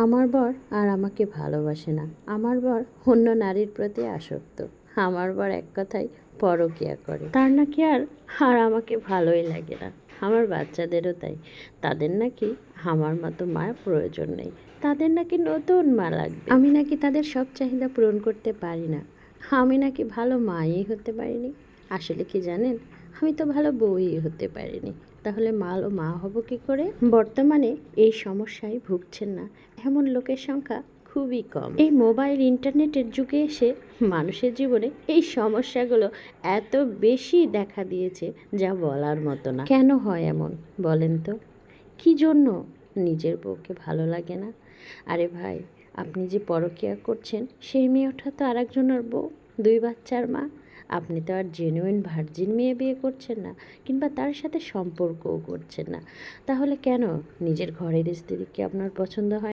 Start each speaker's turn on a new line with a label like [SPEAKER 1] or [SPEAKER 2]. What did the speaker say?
[SPEAKER 1] আমার বর আর আমাকে ভালোবাসে না, আমার বর অন্য নারীর প্রতি আসক্ত, আমার বর এক কথায় পরকীয়া করে, তার নাকি আর আর আমাকে ভালোই লাগে না। আমার বাচ্চাদেরও তাই, তাদের নাকি আমার মতো মা প্রয়োজন নেই, তাদের নাকি নতুন মা লাগবে। আমি নাকি তাদের সব চাহিদা পূরণ করতে পারি না, আমি নাকি ভালো মাই হতে পারিনি। আসলে কি জানেন, আমি তো ভালো বউই হতে পারিনি, তাহলে ভালো মা হব কি করে? বর্তমানে এই সমস্যায় ভুগছেন না এমন লোকের সংখ্যা খুবই কম। এই মোবাইল ইন্টারনেটের যুগে এসে মানুষের জীবনে এই সমস্যাগুলো এত বেশি দেখা দিয়েছে যা বলার মতো না। কেন হয় এমন বলেন তো? কি জন্য নিজের বউকে ভালো লাগে না? আরে ভাই, আপনি যে পরকীয়া করছেন সেই মেয়েটা তো আর একজনের বউ, দুই বাচ্চার মা। আপনি তো আর জেনুইন ভার্জিন মেয়ে বিয়ে করছেন না, কিংবা তার সাথে সম্পর্কও করছেন না। তাহলে কেন নিজের ঘরের স্ত্রীকে আপনার পছন্দ হয়?